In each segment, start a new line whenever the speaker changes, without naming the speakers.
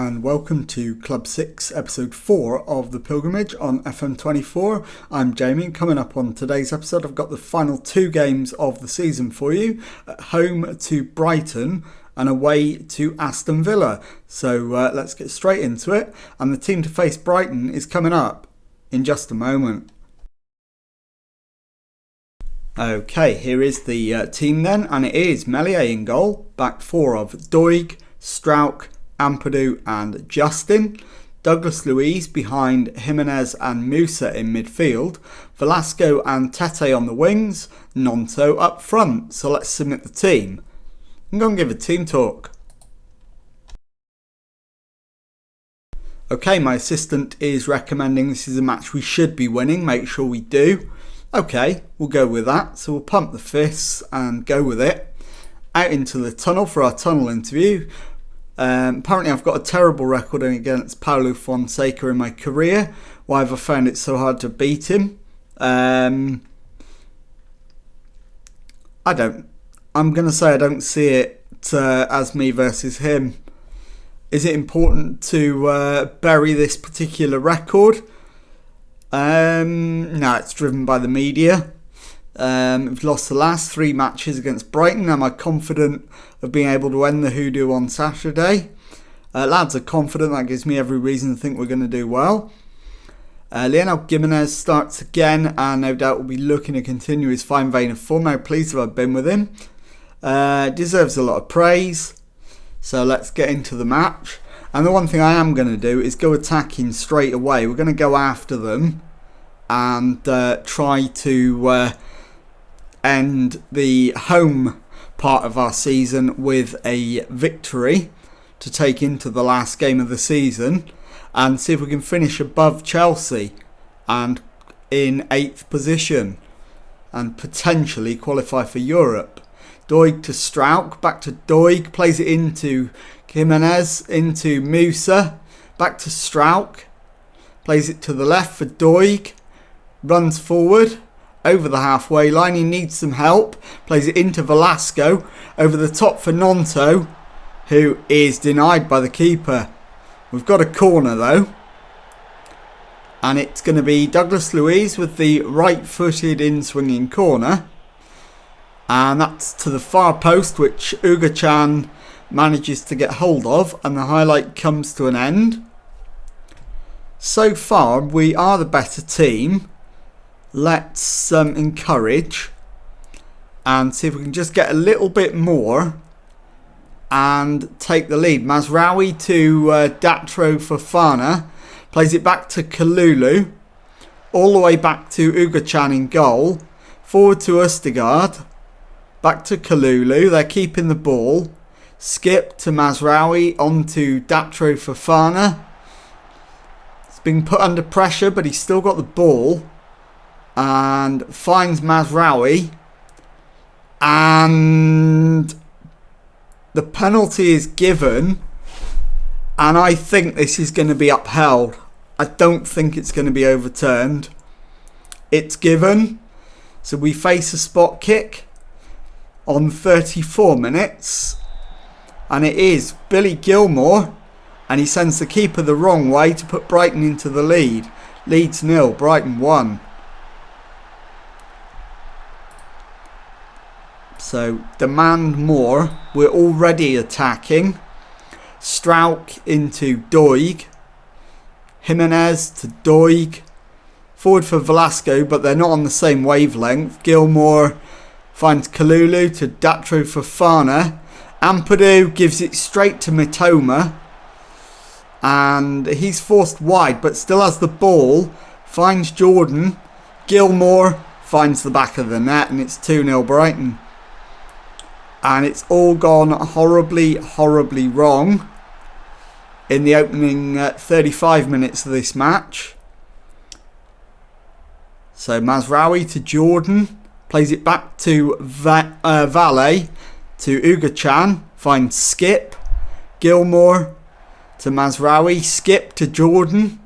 and welcome to Club 6, Episode 4 of The Pilgrimage on FM24. I'm Jamie. Coming up on today's episode, I've got the final two games of the season for you. At home to Brighton and away to Aston Villa. So let's get straight into it. And the team to face Brighton is coming up in just a moment. Okay, here is the team then, and it is Meslier in goal, back four of Doig, Strauch, Ampadu and Justin, Douglas Luiz behind Jimenez and Musa in midfield, Velasco and Tete on the wings, Nonto up front. So let's submit the team. I'm going to give a team talk. Okay, my assistant is recommending this is a match we should be winning. Make sure we do. Okay, we'll go with that. So we'll pump the fists and go with it. Out into the tunnel for our tunnel interview. Apparently I've got a terrible record against Paulo Fonseca in my career. Why have I found it so hard to beat him? I'm going to say I don't see it as me versus him. Is it important to bury this particular record? No, it's driven by the media. We've lost the last three matches against Brighton. Am I confident of being able to end the hoodoo on Saturday? Lads are confident. That gives me every reason to think we're going to do well. Lionel Jimenez starts again and no doubt will be looking to continue his fine vein of form. How pleased have I been with him. Deserves a lot of praise. So let's get into the match. And the one thing I am going to do is go attacking straight away. We're going to go after them and try to end the home part of our season with a victory to take into the last game of the season and see if we can finish above Chelsea and in 8th position and potentially qualify for Europe. Doig to Strauch, back to Doig, plays it into Jimenez, into Musa, back to Strauch, plays it to the left for Doig, runs forward over the halfway line, he needs some help, plays it into Velasco, over the top for Nonto, who is denied by the keeper. We've got a corner though, and it's going to be Douglas Luiz with the right-footed in-swinging corner, and that's to the far post, which Uga-chan manages to get hold of, and the highlight comes to an end. So far, we are the better team. Let's encourage and see if we can just get a little bit more and take the lead. Mazraoui to Datro Fofana, plays it back to Kalulu, all the way back to Uga-chan in goal, forward to Østegård, back to Kalulu, they're keeping the ball, skip to Mazraoui, onto Datro Fofana. He's been put under pressure but he's still got the ball and finds Mazraoui, and the penalty is given, and I think this is going to be upheld. I don't think it's going to be overturned. It's given, so we face a spot kick on 34 minutes, and it is Billy Gilmore, and he sends the keeper the wrong way to put Brighton into the lead. Leeds 0, Brighton 1. So demand more. We're already attacking. Strauch into Doig. Jimenez to Doig. Forward for Velasco, but they're not on the same wavelength. Gilmore finds Kalulu to Datro Fofana. Ampadu gives it straight to Mitoma. And he's forced wide, but still has the ball. Finds Jordan. Gilmore finds the back of the net, and it's 2-0 Brighton. And it's all gone horribly, horribly wrong in the opening 35 minutes of this match. So Mazraoui to Jordan, plays it back to Valle, to Uga-chan, finds Skip, Gilmore to Mazraoui, Skip to Jordan,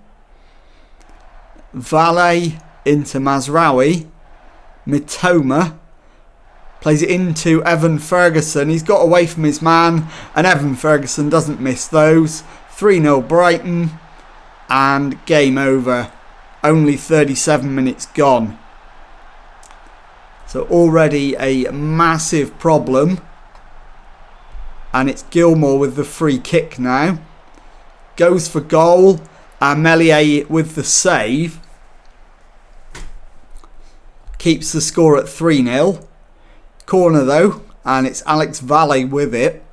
Valle into Mazraoui, Mitoma plays it into Evan Ferguson. He's got away from his man, and Evan Ferguson doesn't miss those. 3-0 Brighton, and game over. Only 37 minutes gone. So already a massive problem. And it's Gilmour with the free kick now. Goes for goal. And Meslier with the save. Keeps the score at 3-0. Corner though. And it's Alex Valle with it.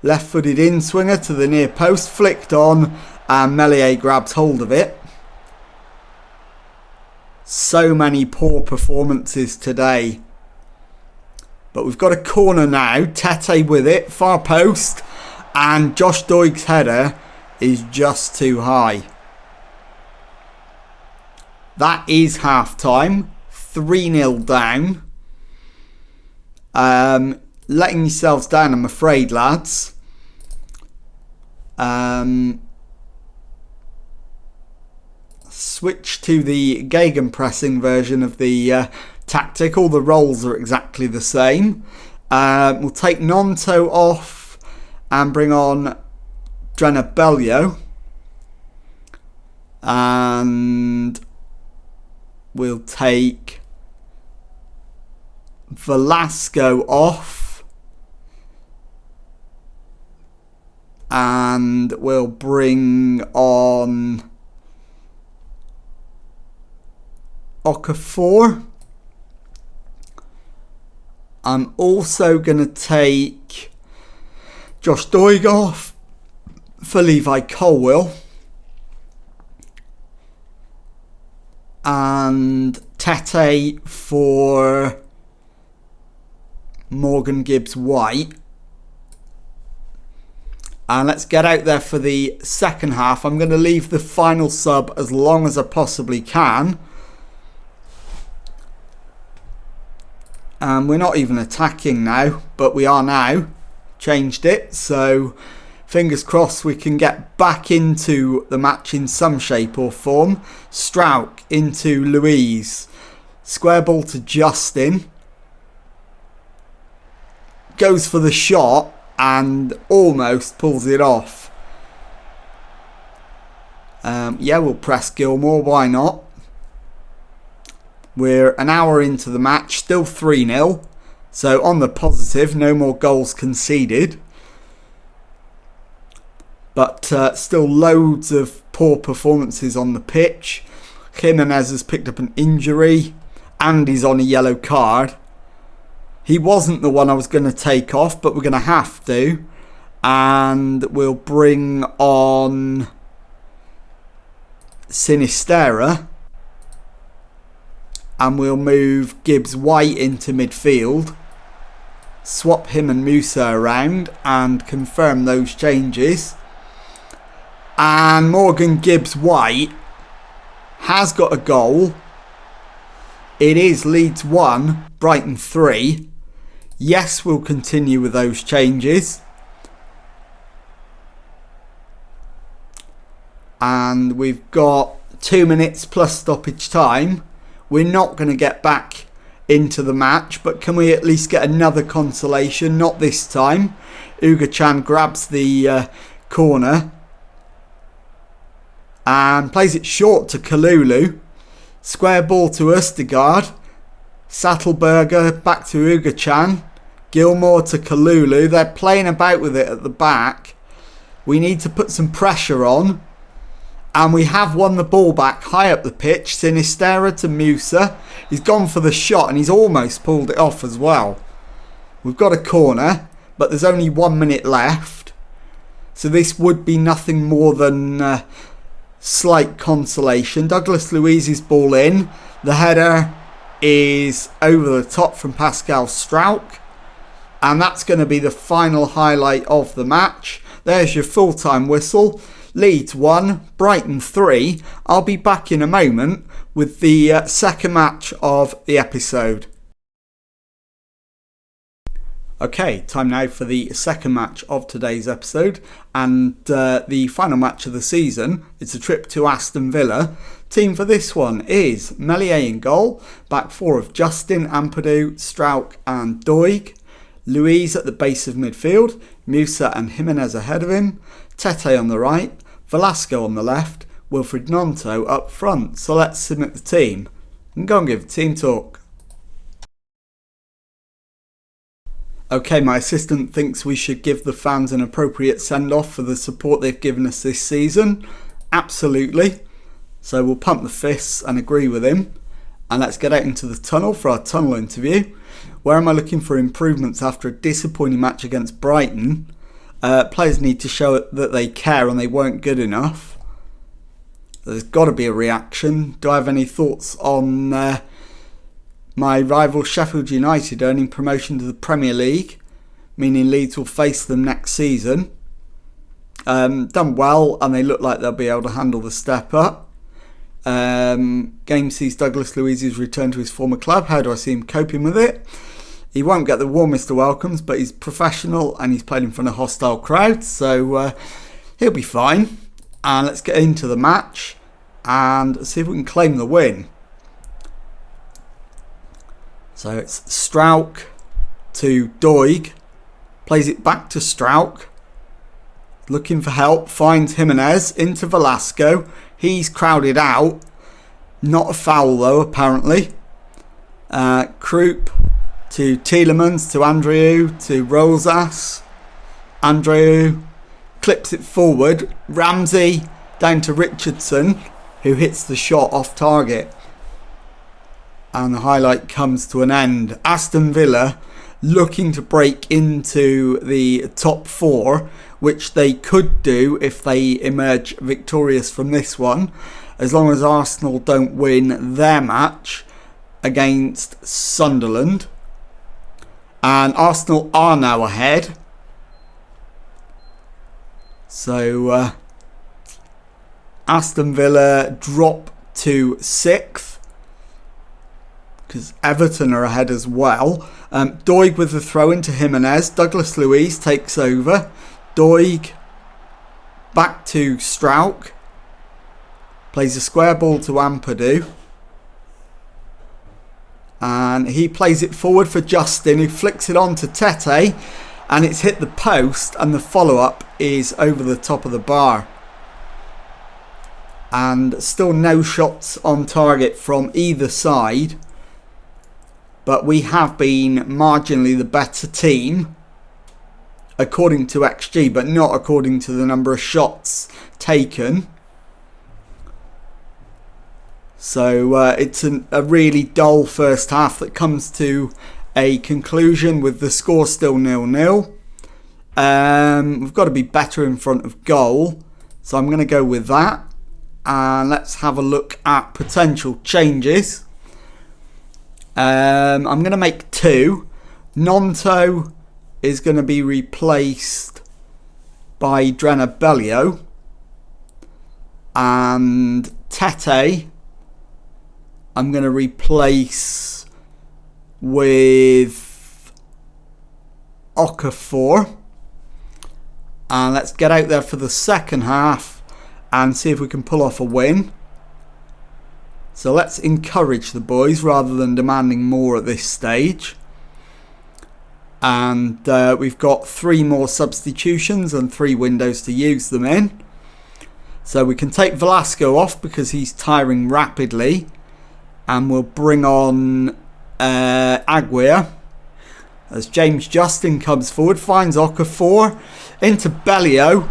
Left-footed in-swinger to the near post. Flicked on. And Meslier grabs hold of it. So many poor performances today. But we've got a corner now. Tete with it. Far post. And Josh Doig's header is just too high. That is half-time. 3-0 down. Letting yourselves down, I'm afraid, lads. Switch to the gegenpressing version of the tactic. All the roles are exactly the same. We'll take Nonto off and bring on Drenabello. And we'll take Velasco off. And we'll bring on Okafor. I'm also going to take Josh Doig off for Levi Colwill. And Tete for Morgan Gibbs-White. And let's get out there for the second half. I'm going to leave the final sub as long as I possibly can. And we're not even attacking now, but we are now. Changed it, so fingers crossed we can get back into the match in some shape or form. Strauch into Louise. Square ball to Justin. Goes for the shot and almost pulls it off. Yeah, we'll press Gilmour, why not? We're an hour into the match, still 3-0. So on the positive, no more goals conceded. But still loads of poor performances on the pitch. Jimenez has picked up an injury. And he's on a yellow card. He wasn't the one I was going to take off, but we're going to have to. And we'll bring on Sinisterra. And we'll move Gibbs-White into midfield. Swap him and Musa around and confirm those changes. And Morgan Gibbs-White has got a goal. It is Leeds 1, Brighton 3. Yes, we'll continue with those changes. And we've got 2 minutes plus stoppage time. We're not going to get back into the match, but can we at least get another consolation? Not this time. Uga-chan grabs the corner and plays it short to Kalulu. Square ball to Østegård. Sattelberger back to Uga-chan. Gilmour to Kalulu. They're playing about with it at the back. We need to put some pressure on. And we have won the ball back high up the pitch. Sinisterra to Musa. He's gone for the shot and he's almost pulled it off as well. We've got a corner, but there's only 1 minute left. So this would be nothing more than slight consolation. Douglas Luiz's ball in. The header is over the top from Pascal Strauch. And that's going to be the final highlight of the match. There's your full-time whistle. Leeds 1, Brighton 3. I'll be back in a moment with the second match of the episode. Okay, time now for the second match of today's episode and the final match of the season. It's a trip to Aston Villa. Team for this one is Meslier in goal, back four of Justin, Ampadu, Strauch and Doig. Louise at the base of midfield, Musa and Jimenez ahead of him. Tete on the right, Velasco on the left, Wilfried Gnonto up front. So let's submit the team and go and give a team talk. Okay, my assistant thinks we should give the fans an appropriate send-off for the support they've given us this season. Absolutely. So we'll pump the fists and agree with him. And let's get out into the tunnel for our tunnel interview. Where am I looking for improvements after a disappointing match against Brighton? Players need to show that they care and they weren't good enough. There's got to be a reaction. Do I have any thoughts on my rival Sheffield United earning promotion to the Premier League, meaning Leeds will face them next season? Done well, and they look like they'll be able to handle the step up. Game sees Douglas Luiz's return to his former club. How do I see him coping with it? He won't get the warmest of welcomes, but he's professional and he's played in front of hostile crowds, so he'll be fine. And let's get into the match and see if we can claim the win. So it's Strauch to Doig, plays it back to Strauch, looking for help, finds Jimenez into Velasco. He's crowded out, not a foul though apparently. Krupp to Tielemans, to Andreu, to Rosas. Andreu clips it forward, Ramsey down to Richardson, who hits the shot off target. And the highlight comes to an end. Aston Villa looking to break into the top four, which they could do if they emerge victorious from this one, as long as Arsenal don't win their match against Sunderland. And Arsenal are now ahead. So Aston Villa drop to 6th, because Everton are ahead as well. Doig with the throw into Jimenez. Douglas Luiz takes over. Doig back to Strauch. Plays a square ball to Ampadu. And he plays it forward for Justin, who flicks it on to Tete. And it's hit the post, and the follow-up is over the top of the bar. And still no shots on target from either side. But we have been marginally the better team, according to XG, but not according to the number of shots taken. So it's a really dull first half that comes to a conclusion with the score still 0-0. We've got to be better in front of goal, so I'm going to go with that. And let's have a look at potential changes. I'm going to make 2. Gnonto is going to be replaced by Bellio. And Tete I'm going to replace with Okafor. And let's get out there for the second half and see if we can pull off a win. So let's encourage the boys rather than demanding more at this stage. And we've got 3 more substitutions and 3 windows to use them in. So we can take Velasco off because he's tiring rapidly. And we'll bring on Aguirre. As James Justin comes forward, finds Okafor into Bellio.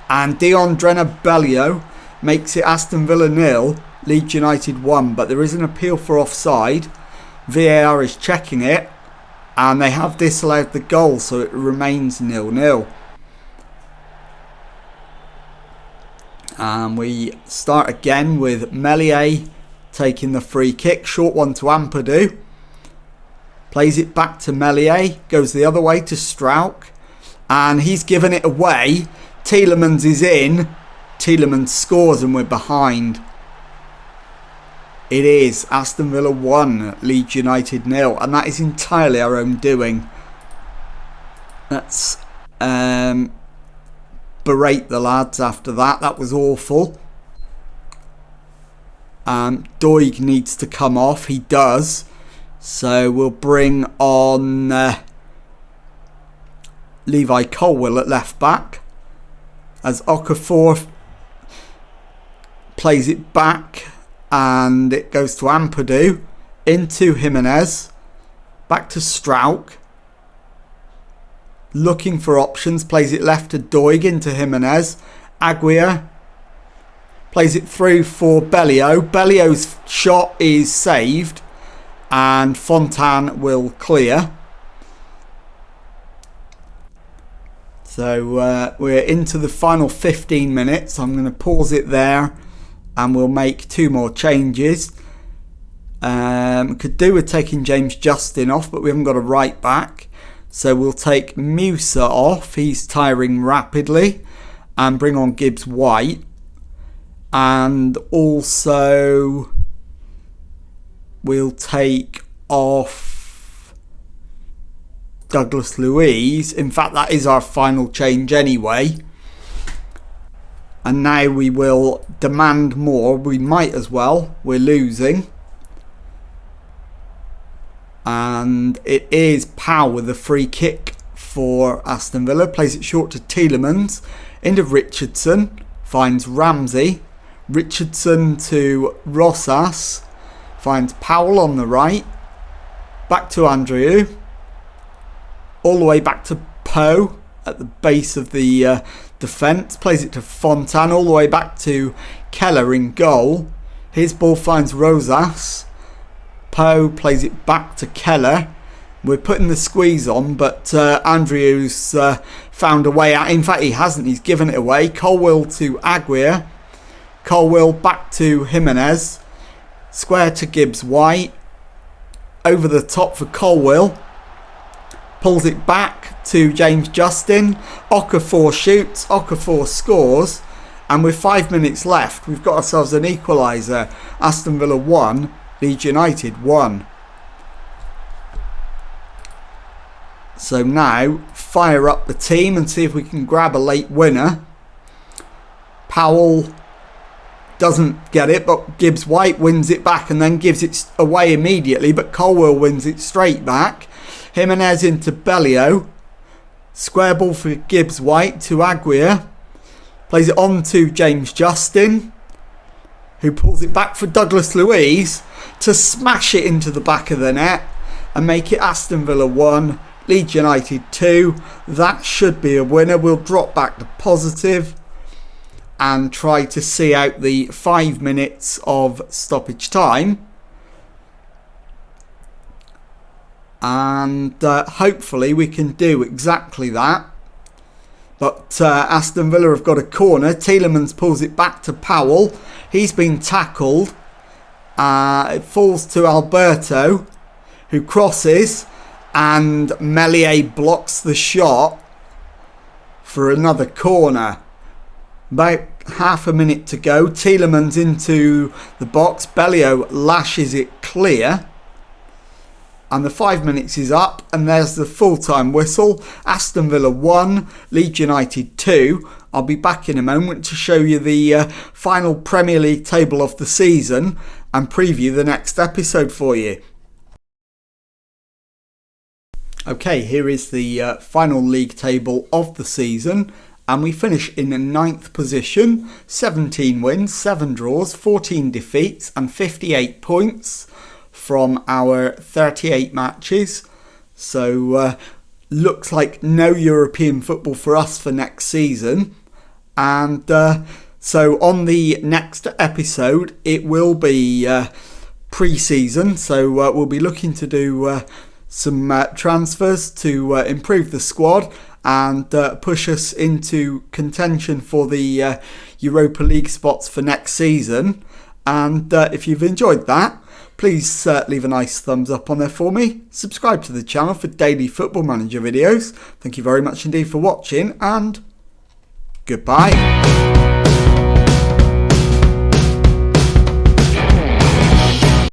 And Deandrena Bellio makes it Aston Villa 0, Leeds United 1. But there is an appeal for offside. VAR is checking it. And they have disallowed the goal, so it remains 0-0. And we start again with Meslier taking the free kick. Short one to Ampadu. Plays it back to Meslier. Goes the other way to Strauch. And he's given it away. Tielemans is in. Tielemans scores and we're behind. It is Aston Villa 1, Leeds United 0. And that is entirely our own doing. Let's berate the lads after that. That was awful. Doig needs to come off. He does. So we'll bring on Levi Colwill at left back. as Okafor plays it back, and it goes to Ampadu, into Jimenez, back to Strauch, looking for options, plays it left to Doig, into Jimenez, Aguirre plays it through for Bellio. Bellio's shot is saved, and Fontan will clear. So we're into the final 15 minutes. I'm going to pause it there, and we'll make 2 more changes. Could do with taking James Justin off, but we haven't got a right back. So we'll take Musa off. He's tiring rapidly. And bring on Gibbs White. And also we'll take off Douglas Luiz. In fact, that is our final change anyway. And now we will demand more. We might as well. We're losing. And it is Powell with a free kick for Aston Villa. Plays it short to Tielemans. Into Richardson. Finds Ramsey. Richardson to Rosas. Finds Powell on the right. Back to Andrew. All the way back to Poe at the base of the defence. Plays it to Fontan. All the way back to Keller in goal. His ball finds Rosas. Poe plays it back to Keller. We're putting the squeeze on, but Andrew's found a way out. In fact, he hasn't. He's given it away. Colwill to Aguirre. Colwill back to Jimenez. Square to Gibbs White. Over the top for Colwill. Pulls it back to James Justin. Okafor shoots. Okafor scores. And with 5 minutes left, we've got ourselves an equaliser. Aston Villa 1. Leeds United 1. So now, fire up the team and see if we can grab a late winner. Powell doesn't get it, but Gibbs White wins it back and then gives it away immediately, but Colwill wins it straight back. Jimenez into Bellio. Square ball for Gibbs White to Aguirre. Plays it on to James Justin, who pulls it back for Douglas Luiz to smash it into the back of the net and make it Aston Villa 1, Leeds United 2. That should be a winner. We'll drop back to positive and try to see out the 5 minutes of stoppage time. And hopefully we can do exactly that. But Aston Villa have got a corner. Tielemans pulls it back to Powell. He's been tackled. It falls to Alberto, who crosses, and Meslier blocks the shot for another corner. About half a minute to go. Tielemans into the box. Bellio lashes it clear. And the 5 minutes is up, and there's the full-time whistle. Aston Villa 1, Leeds United 2. I'll be back in a moment to show you the final Premier League table of the season and preview the next episode for you. Okay, here is the final league table of the season, and we finish in 9th position. 17 wins, 7 draws, 14 defeats and 58 points from our 38 matches. So looks like no European football for us for next season. And so on the next episode, it will be pre-season. So we'll be looking to do some transfers to improve the squad and push us into contention for the Europa League spots for next season. And if you've enjoyed that, please leave a nice thumbs up on there for me. Subscribe to the channel for daily Football Manager videos. Thank you very much indeed for watching, and goodbye.